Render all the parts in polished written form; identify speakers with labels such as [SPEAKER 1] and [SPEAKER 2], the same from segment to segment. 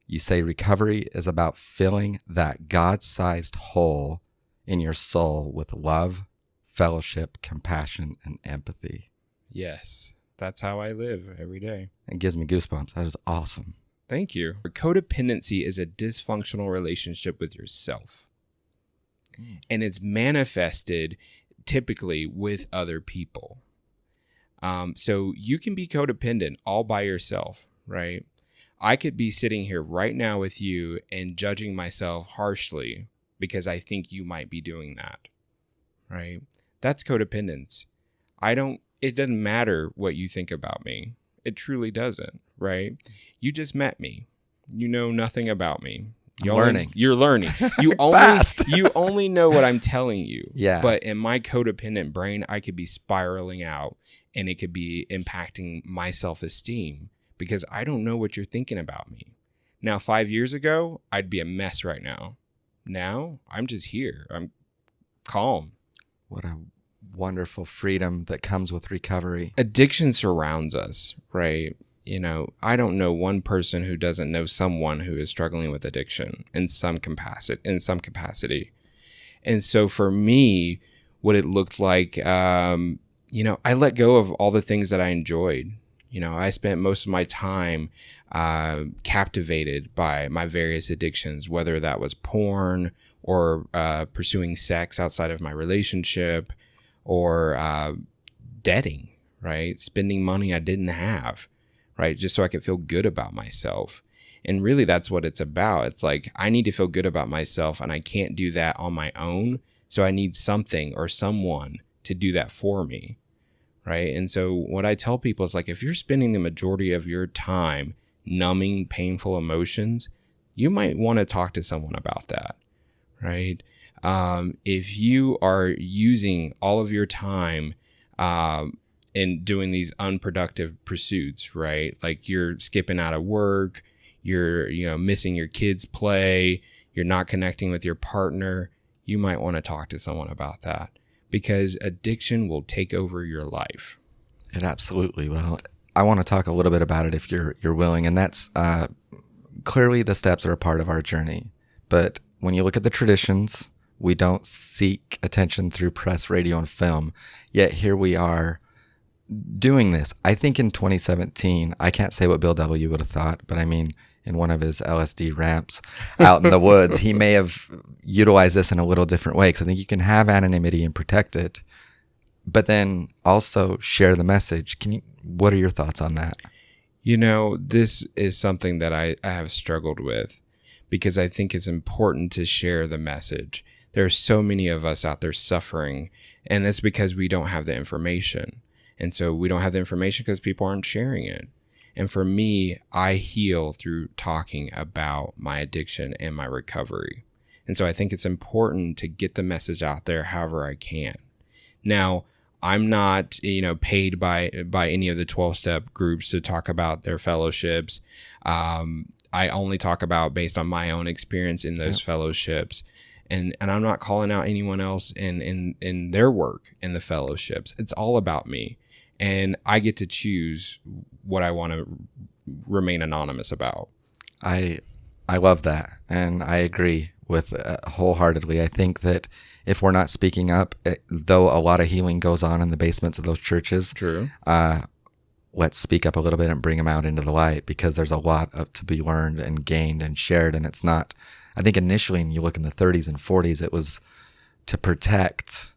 [SPEAKER 1] You say recovery is about filling that God-sized hole in your soul with love, fellowship, compassion, and empathy.
[SPEAKER 2] Yes, that's how I live every day.
[SPEAKER 1] It gives me goosebumps. That is awesome.
[SPEAKER 2] Thank you. Codependency is a dysfunctional relationship with yourself. And it's manifested typically with other people. So you can be codependent all by yourself, right? I could be sitting here right now with you and judging myself harshly because I think you might be doing that, right? That's codependence. It doesn't matter what you think about me. It truly doesn't, right? You just met me. You know nothing about me. You're learning. You only know what I'm telling you.
[SPEAKER 1] Yeah.
[SPEAKER 2] But in my codependent brain, I could be spiraling out and it could be impacting my self-esteem because I don't know what you're thinking about me. Now, 5 years ago, I'd be a mess right now. Now, I'm just here. I'm calm.
[SPEAKER 1] What a wonderful freedom that comes with recovery.
[SPEAKER 2] Addiction surrounds us, right? You know, I don't know one person who doesn't know someone who is struggling with addiction in some capacity. And so for me, what it looked like, I let go of all the things that I enjoyed. You know, I spent most of my time captivated by my various addictions, whether that was porn or pursuing sex outside of my relationship or debting, right? Spending money I didn't have, right? Just so I could feel good about myself. And really that's what it's about. It's like, I need to feel good about myself and I can't do that on my own. So I need something or someone to do that for me, right? And so what I tell people is like, if you're spending the majority of your time numbing painful emotions, you might want to talk to someone about that, right? If you are using all of your time in doing these unproductive pursuits, right? Like you're skipping out of work, you're missing your kids' play, you're not connecting with your partner, you might want to talk to someone about that because addiction will take over your life.
[SPEAKER 1] It absolutely will. I want to talk a little bit about it if you're willing, and that's clearly the steps are a part of our journey. But when you look at the traditions, we don't seek attention through press, radio, and film. Yet here we are doing this. I think in 2017, I can't say what Bill W. would have thought, but I mean, in one of his LSD ramps out in the woods, he may have utilized this in a little different way because I think you can have anonymity and protect it, but then also share the message. What are your thoughts on that?
[SPEAKER 2] You know, this is something that I have struggled with because I think it's important to share the message. There are so many of us out there suffering, and that's because we don't have the information. And so we don't have the information because people aren't sharing it. And for me, I heal through talking about my addiction and my recovery. And so I think it's important to get the message out there however I can. Now, I'm not, paid by any of the 12-step groups to talk about their fellowships. I only talk about based on my own experience in those fellowships. And I'm not calling out anyone else in their work in the fellowships. It's all about me. And I get to choose what I want to remain anonymous about.
[SPEAKER 1] I love that. And I agree with wholeheartedly. I think that if we're not speaking up, though a lot of healing goes on in the basements of those churches,
[SPEAKER 2] true.
[SPEAKER 1] Let's speak up a little bit and bring them out into the light because there's a lot to be learned and gained and shared. And it's not, I think initially, and you look in the 30s and 40s, it was to protect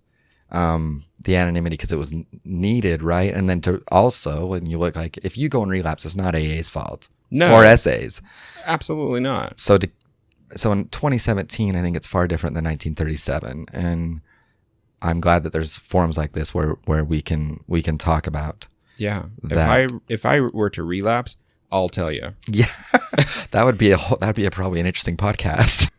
[SPEAKER 1] the anonymity because it was needed, right? And then to also, when you look like, if you go and relapse, it's not AA's fault.
[SPEAKER 2] No.
[SPEAKER 1] Or SA's.
[SPEAKER 2] Absolutely not.
[SPEAKER 1] So in 2017, I think it's far different than 1937. And I'm glad that there's forums like this where we can talk about.
[SPEAKER 2] Yeah.
[SPEAKER 1] That.
[SPEAKER 2] If I were to relapse, I'll tell you.
[SPEAKER 1] Yeah. that'd be probably an interesting podcast.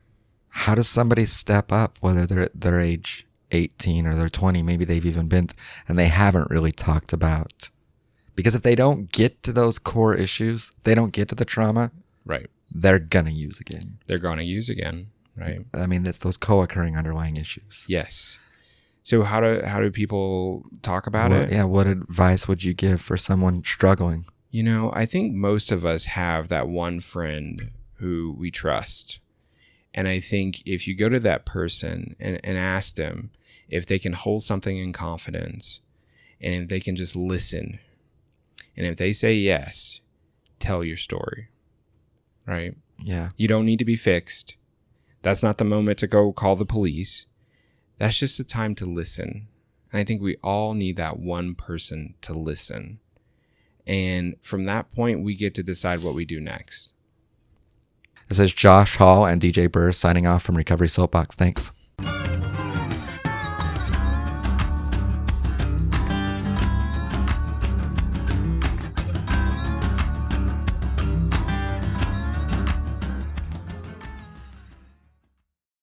[SPEAKER 1] How does somebody step up, whether they're at their age 18 or they're 20, maybe they've even been, and they haven't really talked about, because if they don't get to those core issues, they don't get to the trauma,
[SPEAKER 2] right?
[SPEAKER 1] They're going to use again.
[SPEAKER 2] Right?
[SPEAKER 1] I mean, it's those co-occurring underlying issues.
[SPEAKER 2] Yes. So how do people talk about it?
[SPEAKER 1] Yeah. What advice would you give for someone struggling?
[SPEAKER 2] I think most of us have that one friend who we trust. And I think if you go to that person and ask them if they can hold something in confidence, and if they can just listen, and if they say yes, tell your story, right?
[SPEAKER 1] Yeah.
[SPEAKER 2] You don't need to be fixed. That's not the moment to go call the police. That's just the time to listen. And I think we all need that one person to listen. And from that point, we get to decide what we do next.
[SPEAKER 1] This is Josh Hall and DJ Burr signing off from Recovery Soapbox. Thanks.